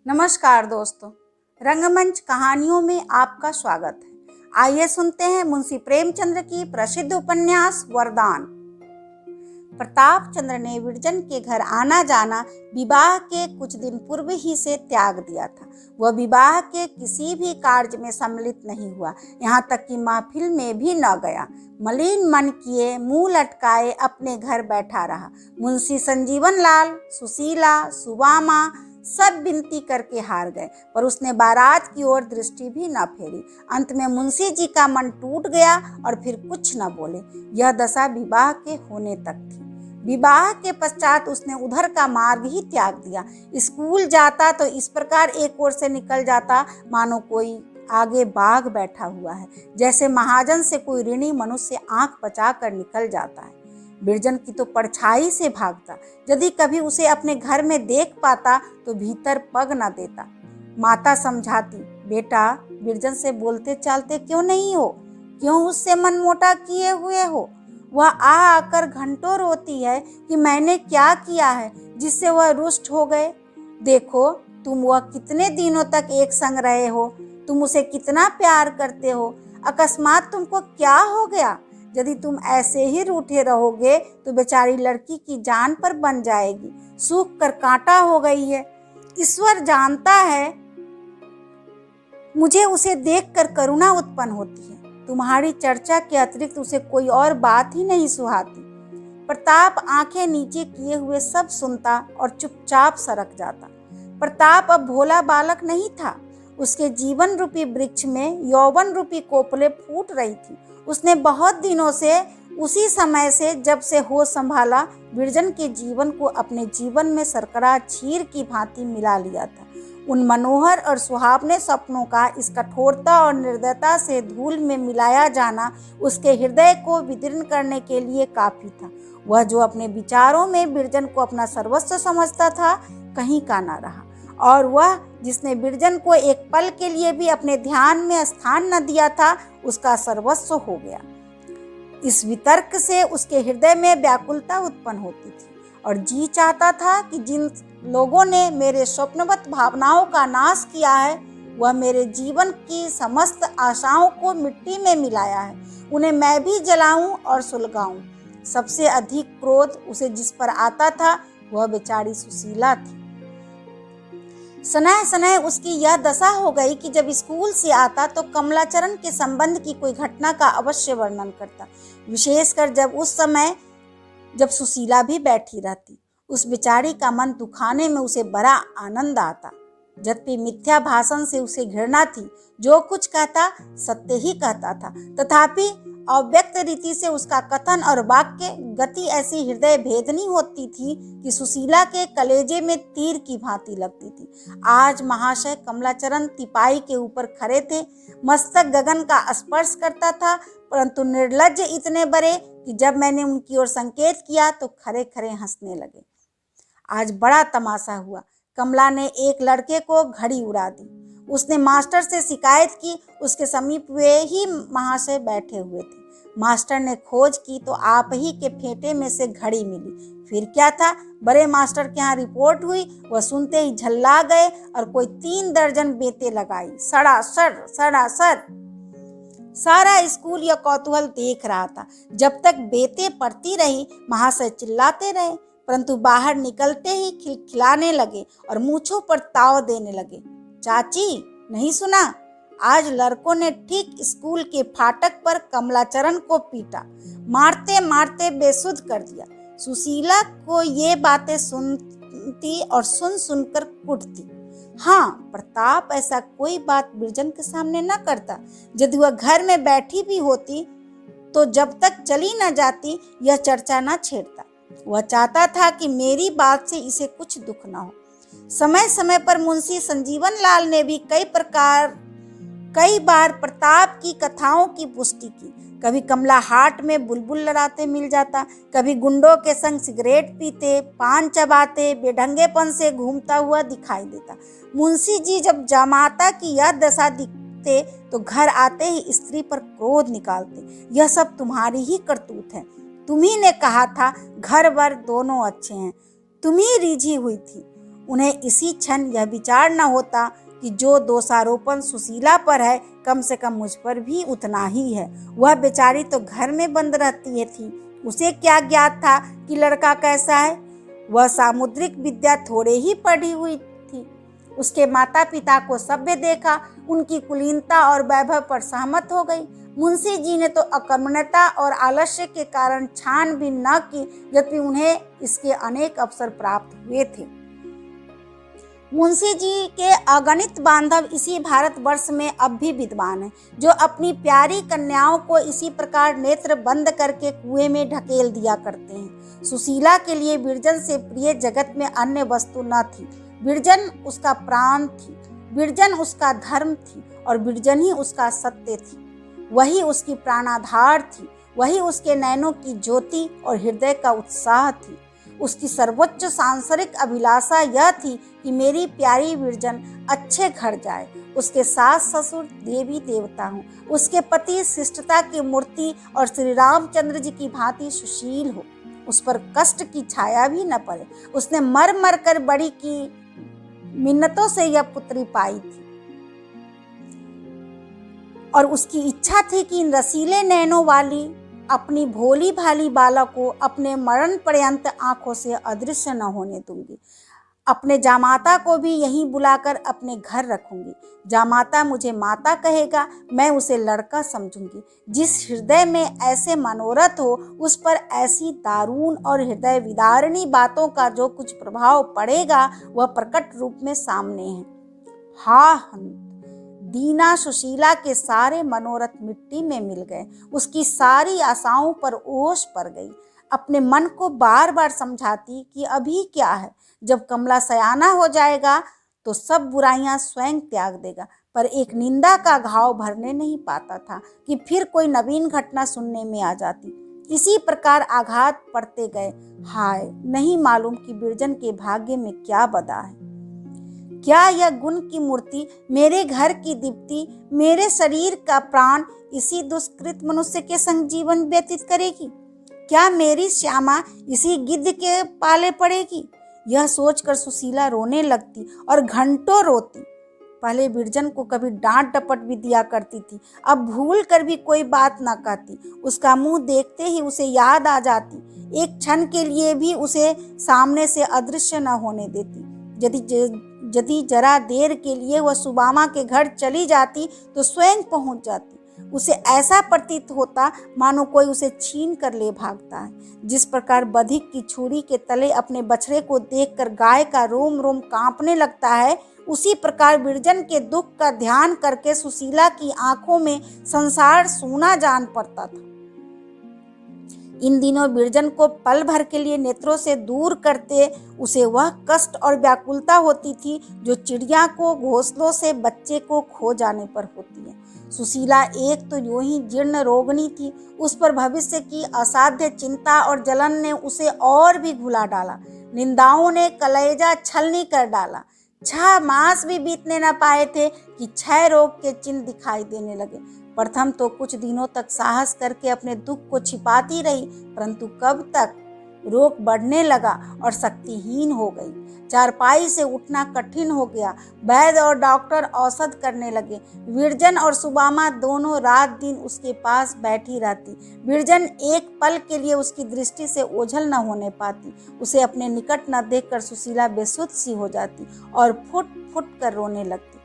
नमस्कार दोस्तों, रंगमंच कहानियों में आपका स्वागत है। आइए सुनते हैं मुंशी प्रेमचंद्र की प्रसिद्ध उपन्यास वरदान। प्रताप चंद्र ने विरजन के घर आना जाना विवाह के कुछ दिन पूर्व ही से त्याग दिया था। वह विवाह के किसी भी कार्य में सम्मिलित नहीं हुआ, यहाँ तक कि महफिल में भी न गया। मलिन मन किए मुंह लटकाए अपने घर बैठा रहा। मुंशी संजीवन लाल, सुशीला, सुबामा सब विनती करके हार गए, पर उसने बारात की ओर दृष्टि भी न फेरी। अंत में मुंशी जी का मन टूट गया और फिर कुछ न बोले। यह दशा विवाह के होने तक थी। विवाह के पश्चात उसने उधर का मार्ग ही त्याग दिया। स्कूल जाता तो इस प्रकार एक ओर से निकल जाता मानो कोई आगे बाघ बैठा हुआ है, जैसे महाजन से कोई ऋणी मनुष्य आंख बचा कर निकल जाता है। बिरजन की तो परछाई से भागता। यदि कभी उसे अपने घर में देख पाता तो भीतर पग न देता। माता समझाती, बेटा बिरजन से बोलते चालते क्यों नहीं हो, क्यों उससे मन मोटा किए हुए हो। वह आकर घंटों रोती है कि मैंने क्या किया है जिससे वह रुष्ट हो गए। देखो तुम वह कितने दिनों तक एक संग रहे हो, तुम उसे कितना प्यार करते हो, अकस्मात तुमको क्या हो गया। यदि तुम ऐसे ही रूठे रहोगे तो बेचारी लड़की की जान पर बन जाएगी, सूख कर कांटा हो गई है। ईश्वर जानता है मुझे उसे देखकर करुणा उत्पन्न होती है। तुम्हारी चर्चा के अतिरिक्त उसे कोई और बात ही नहीं सुहाती। प्रताप आंखें नीचे किए हुए सब सुनता और चुपचाप सरक जाता। प्रताप अब भोला बालक नहीं था। उसके जीवन रूपी वृक्ष में यौवन रूपी कोपले फूट रही थी। उसने बहुत दिनों से, उसी समय से जब से होश संभाला, बिरजन के जीवन को अपने जीवन में शर्करा क्षीर की भांति मिला लिया था। उन मनोहर और सुहावने सपनों का इस कठोरता और निर्दयता से धूल में मिलाया जाना उसके हृदय को विदीर्ण करने के लिए काफी था। वह जो अपने विचारों में बिरजन को अपना सर्वस्व समझता था, कहीं का ना रहा, और वह जिसने बिरजन को एक पल के लिए भी अपने ध्यान में स्थान न दिया था, उसका सर्वस्व हो गया। इस वितर्क से उसके हृदय में व्याकुलता उत्पन्न होती थी और जी चाहता था कि जिन लोगों ने मेरे स्वप्नवत भावनाओं का नाश किया है, वह मेरे जीवन की समस्त आशाओं को मिट्टी में मिलाया है, उन्हें मैं भी जलाऊं और सुलगाऊं। सबसे अधिक क्रोध उसे जिस पर आता था वह बेचारी सुशीला थी। सनह सनह उसकी यह दशा हो गई कि जब स्कूल से आता तो कमलाचरण के संबंध की कोई घटना का अवश्य वर्णन करता, विशेषकर जब उस समय जब सुशीला भी बैठी रहती। उस बेचारी का मन दुखाने में उसे बड़ा आनंद आता। यद्यपि मिथ्या भाषण से उसे घृणा थी, जो कुछ कहता सत्य ही कहता था, तथापि अव्यक्त रीति से उसका कथन और वाक्य गति ऐसी हृदय भेदनी होती थी कि सुशीला के कलेजे में तीर की भांति लगती थी। आज महाशय कमलाचरण तिपाई के ऊपर खड़े थे। मस्तक गगन का स्पर्श करता था, परंतु निर्लज्ज इतने बड़े कि जब मैंने उनकी ओर संकेत किया तो खरे खरे हंसने लगे। आज बड़ा तमाशा हुआ। कमला ने एक लड़के को घड़ी उड़ा दी। उसने मास्टर से शिकायत की। उसके समीप वे ही महाशय बैठे हुए थे। मास्टर ने खोज की तो आप ही के फेंटे में से घड़ी मिली। फिर क्या था, बड़े मास्टर के यहाँ रिपोर्ट हुई। वह सुनते ही झल्ला गए और कोई 3 दर्जन बेतें लगाई। सड़ासड़ सड़ासड़। सारा स्कूल यह कौतूहल देख रहा था। जब तक बेतें पड़ती रही महाशय चिल्लाते रहे, परंतु बाहर निकलते ही खिलखिलाने लगे और मूंछों पर ताव देने लगे। चाची, नहीं सुना? आज लड़कों ने ठीक स्कूल के फाटक पर कमलाचरण को पीटा, मारते मारते बेसुध कर दिया। सुशीला को ये बातें सुनती और सुन सुनकर कुटती। हाँ, प्रताप ऐसा कोई बात बिरजन के सामने न करता। यदि वह घर में बैठी भी होती तो जब तक चली न जाती यह चर्चा न छेड़ता। वह चाहता था कि मेरी बात से इसे कुछ दुख न हो। समय समय पर मुंशी संजीवन लाल ने भी कई बार प्रताप की कथाओं की पुष्टि की। कभी कमला हाट में बुलबुल लड़ाते मिल जाता, कभी गुंडों के संग सिगरेट पीते, पान चबाते, बेढंगेपन से घूमता हुआ दिखाई देता। मुंशी जी जब जमाता की यह दशा दिखते तो घर आते ही स्त्री पर क्रोध निकालते। यह सब तुम्हारी ही करतूत है। तुम्ही ने कहा था घर वर दोनों अच्छे हैं, तुम्ही रीझी हुई थी। उन्हें इसी क्षण यह विचार न होता कि जो दोषारोपण सुशीला पर है कम से कम मुझ पर भी उतना ही है। वह बेचारी तो घर में बंद रहती थी, उसे क्या ज्ञात था कि लड़का कैसा है। वह सामुद्रिक विद्या थोड़े ही पढ़ी हुई थी। उसके माता पिता को सभ्य देखा, उनकी कुलीनता और वैभव पर सहमत हो गई। मुंशी जी ने तो अकर्मण्यता और आलस्य के कारण छानबीन न की, जबकि उन्हें इसके अनेक अवसर प्राप्त हुए थे। मुंशी जी के अगणित बांधव इसी भारतवर्ष में अब भी विद्वान हैं, जो अपनी प्यारी कन्याओं को इसी प्रकार नेत्र बंद करके कुएं में ढकेल दिया करते हैं। सुशीला के लिए विरजन से प्रिय जगत में अन्य वस्तु न थी। विरजन उसका प्राण थी, विरजन उसका धर्म थी और विरजन ही उसका सत्य थी। वही उसकी प्राणाधार थी, वही उसके नैनों की ज्योति और हृदय का उत्साह थी। उसकी सर्वोच्च सांसारिक अभिलाषा यह थी कि मेरी प्यारी विरजन अच्छे घर जाए, उसके सास ससुर देवी देवता हों, उसके पति शिष्टता की मूर्ति और श्री रामचंद्र जी की भांति सुशील हो, उस पर कष्ट की छाया भी न पड़े। उसने मर मर कर बड़ी की मिन्नतों से यह पुत्री पाई थी और उसकी इच्छा थी कि इन रसीले नैनों वाली अपनी भोली भाली बाला को अपने मरण पर्यंत आंखों से अदृश्य न होने दूंगी। अपने जामाता को भी यहीं बुलाकर अपने घर रखूंगी। जामाता मुझे माता कहेगा, मैं उसे लड़का समझूंगी। जिस हृदय में ऐसे मनोरथ हो, उस पर ऐसी दारुण और हृदय विदारिणी बातों का जो कुछ प्रभाव पड़ेगा वह प्रकट रूप में सामने है। हाँ, दीना सुशीला के सारे मनोरथ मिट्टी में मिल गए। उसकी सारी आशाओं पर ओस पड़ गई। अपने मन को बार बार समझाती कि अभी क्या है, जब कमला सयाना हो जाएगा तो सब बुराइयां स्वयं त्याग देगा, पर एक निंदा का घाव भरने नहीं पाता था कि फिर कोई नवीन घटना सुनने में आ जाती। इसी प्रकार आघात पड़ते गए। हाय, नहीं मालूम कि विरजन के भाग्य में क्या बदा है। क्या यह गुण की मूर्ति, मेरे घर की दीप्ति, मेरे शरीर का प्राण इसी दुष्कृत मनुष्य के संग जीवन व्यतीत करेगी? क्या मेरी श्यामा इसी गिद्ध के पाले पड़ेगी? यह सोचकर सुशीला रोने लगती और घंटों रोती। पहले विरजन को कभी डांट डपट भी दिया करती थी, अब भूल कर भी कोई बात ना कहती। उसका मुंह देखते ही उसे याद आ जाती, एक क्षण के लिए भी उसे सामने से अदृश्य न होने देती। यदि जरा देर के लिए वह सुबामा के घर चली जाती तो स्वयं पहुंच जाती। उसे ऐसा प्रतीत होता मानो कोई उसे छीन कर ले भागता है। जिस प्रकार बधिक की छुरी के तले अपने बछड़े को देखकर गाय का रोम रोम कांपने लगता है, उसी प्रकार विरजन के दुख का ध्यान करके सुशीला की आंखों में संसार सूना जान पड़ता था। इन दिनों विरजन को पल भर के लिए नेत्रों से दूर करते उसे वह कष्ट और व्याकुलता होती थी जो चिड़िया को घोंसलों से बच्चे को खो जाने पर होती है। सुशीला एक तो यूं ही जीर्ण रोगिणी थी, उस पर भविष्य की असाध्य चिंता और जलन ने उसे और भी घुला डाला। निंदाओं ने कलेजा छलनी कर डाला। 6 मास भी बीतने न पाए थे कि क्षय रोग के चिन्ह दिखाई देने लगे। प्रथम तो कुछ दिनों तक साहस करके अपने दुख को छिपाती रही, परंतु कब तक रोग बढ़ने लगा और शक्तिहीन हो गई। चारपाई से उठना कठिन हो गया। वैद्य और डॉक्टर औषध करने लगे। विरजन और सुबामा दोनों रात दिन उसके पास बैठी रहती। विरजन एक पल के लिए उसकी दृष्टि से ओझल न होने पाती। उसे अपने निकट न देखकर सुशीला बेसुध सी हो जाती और फुट फुट कर रोने लगती।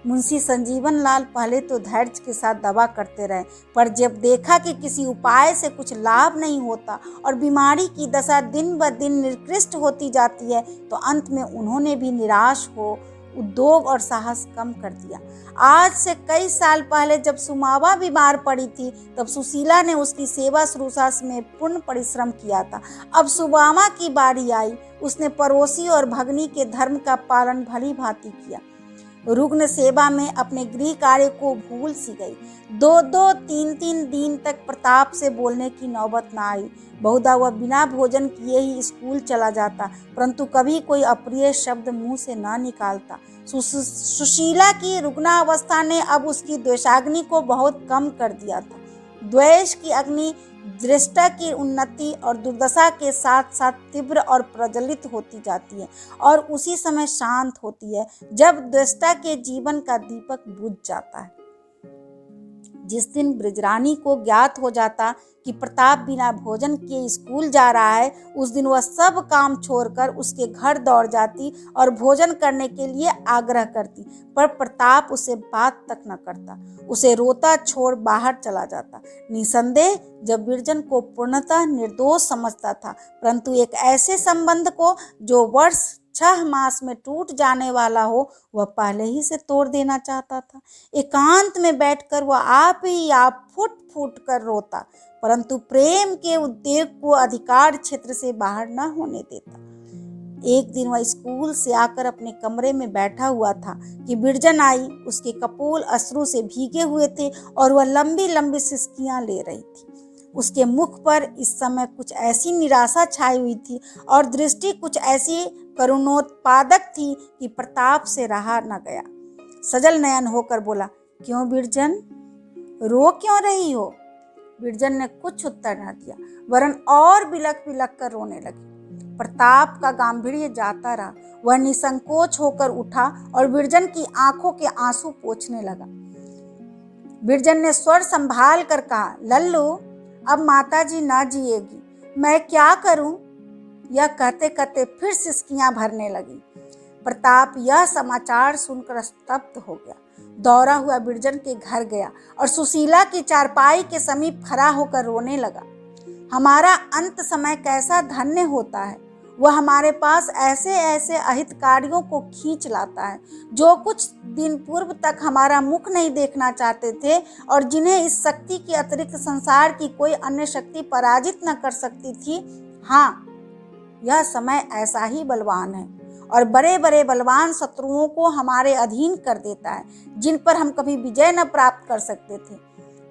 मुंशी संजीवन लाल पहले तो धैर्य के साथ दवा करते रहे, पर जब देखा कि किसी उपाय से कुछ लाभ नहीं होता और बीमारी की दशा दिन ब दिन निकृष्ट होती जाती है, तो अंत में उन्होंने भी निराश हो उद्योग और साहस कम कर दिया। आज से कई साल पहले जब सुमावा बीमार पड़ी थी, तब सुशीला ने उसकी सेवा शुश्रूषा में पूर्ण परिश्रम किया था। अब सुबामा की बारी आई, उसने पड़ोसी और भगनी के धर्म का पालन भली भांति किया। रुग्ण सेवा में अपने गृह कार्य को भूल सी गई। 2-2, 3-3 दिन तक प्रताप से बोलने की नौबत न आई। बहुधा वह बिना भोजन किए ही स्कूल चला जाता, परंतु कभी कोई अप्रिय शब्द मुंह से न निकालता। सुशीला की रुग्णावस्था ने अब उसकी द्वेषाग्नि को बहुत कम कर दिया था। द्वेष की अग्नि दृष्टा की उन्नति और दुर्दशा के साथ साथ तीव्र और प्रज्वलित होती जाती है और उसी समय शांत होती है जब दृष्टा के जीवन का दीपक बुझ जाता है। जिस दिन बृजरानी को ज्ञात हो जाता कि प्रताप बिना भोजन के स्कूल जा रहा है, उस दिन वह सब काम छोड़कर उसके घर दौड़ जाती और भोजन करने के लिए आग्रह करती, पर प्रताप उसे बात तक न करता, उसे रोता छोड़ बाहर चला जाता। निसंदेह जब बिरजन को पूर्णतः निर्दोष समझता था, परंतु एक ऐसे संबंध को जो वर्ष 6 मास में टूट जाने वाला हो, वह पहले ही से तोड़ देना चाहता था। एकांत में बैठकर वह आप ही आप फूट फूट कर रोता, परंतु प्रेम के उद्वेग को अधिकार क्षेत्र से बाहर न होने देता। एक दिन वह स्कूल से आकर अपने कमरे में बैठा हुआ था कि बिरजन आई। उसके कपोल अश्रु से भीगे हुए थे और वह लंबी लंबी सिसकियां ले रही थी। उसके मुख पर इस समय कुछ ऐसी निराशा छाई हुई थी और दृष्टि कुछ ऐसी करुणोत्पादक थी कि प्रताप से रहा न गया। सजल नयन होकर बोला, क्यों बिरजन, रो क्यों रही हो? बिरजन ने कुछ उत्तर न दिया, वरन और बिलख बिलख कर रोने लगी। प्रताप का गांभीर्य जाता रहा। वह निसंकोच होकर उठा और बिरजन की आंखों के आंसू पोंछने लगा। बिरजन ने स्वर संभाल कर कहा, लल्लू, अब माताजी ना जिएगी, मैं क्या करूं? यह कहते कहते फिर सिसकियां भरने लगी। प्रताप यह समाचार सुनकर स्तब्ध हो गया। दौड़ा हुआ बिरजन के घर गया और सुशीला की चारपाई के समीप खड़ा होकर रोने लगा। हमारा अंत समय कैसा धन्य होता है, वह हमारे पास ऐसे ऐसे अहितकारियों को खींच लाता है जो कुछ दिन पूर्व तक हमारा मुख नहीं देखना चाहते थे और जिन्हें इस शक्ति के अतिरिक्त संसार की कोई अन्य शक्ति पराजित न कर सकती थी। हाँ, यह समय ऐसा ही बलवान है और बड़े बड़े बलवान शत्रुओं को हमारे अधीन कर देता है। जिन पर हम कभी विजय न प्राप्त कर सकते थे,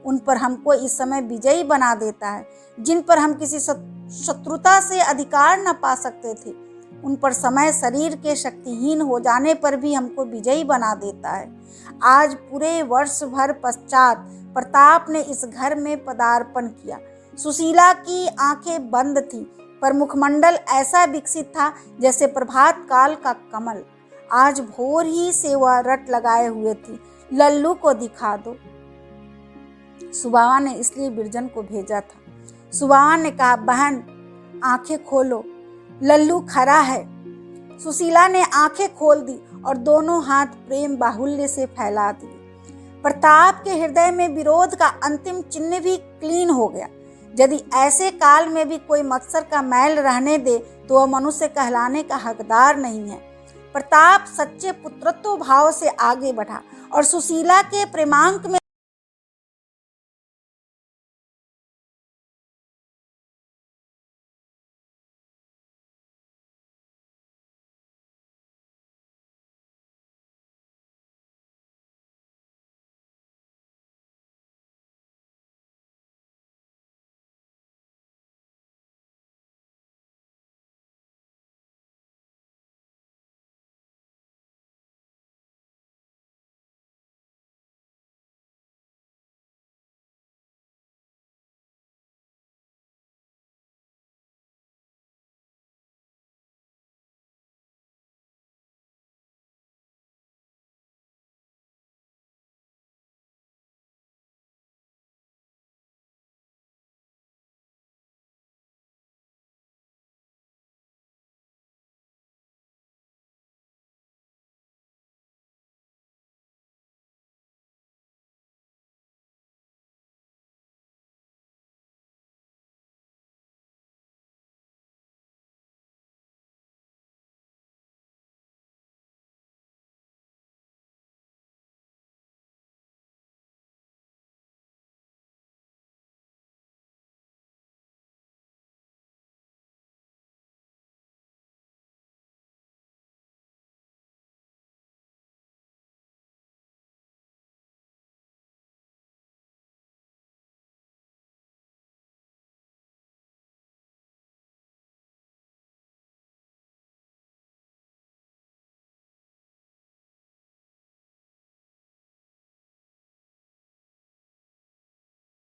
उन पर हमको इस समय विजयी बना देता है। जिन पर हम किसी शत्रुता से अधिकार न पा सकते थे, उन पर समय शरीर के शक्तिहीन हो जाने पर भी हमको विजयी बना देता है। आज पूरे वर्ष भर पश्चात प्रताप ने इस घर में पदार्पण किया। सुशीला की आंखें बंद थीं, पर मुखमंडल ऐसा विकसित था जैसे प्रभात काल का कमल। आज भोर ही से वह रट लगाए हुए थी, लल्लू को दिखा दो। सुबावा ने इसलिए बिरजन को भेजा था। सुबावा ने कहा, बहन आंखें खोलो, लल्लू खरा है। सुशीला ने आंखें खोल दी और दोनों हाथ प्रेम बाहुल्य से फैला दिए। प्रताप के हृदय में विरोध का अंतिम चिन्ह भी क्लीन हो गया। यदि ऐसे काल में भी कोई मत्सर का मैल रहने दे तो वह मनुष्य कहलाने का हकदार नहीं है। प्रताप सच्चे पुत्रत्व भाव से आगे बढ़ा और सुशीला के प्रेमांक में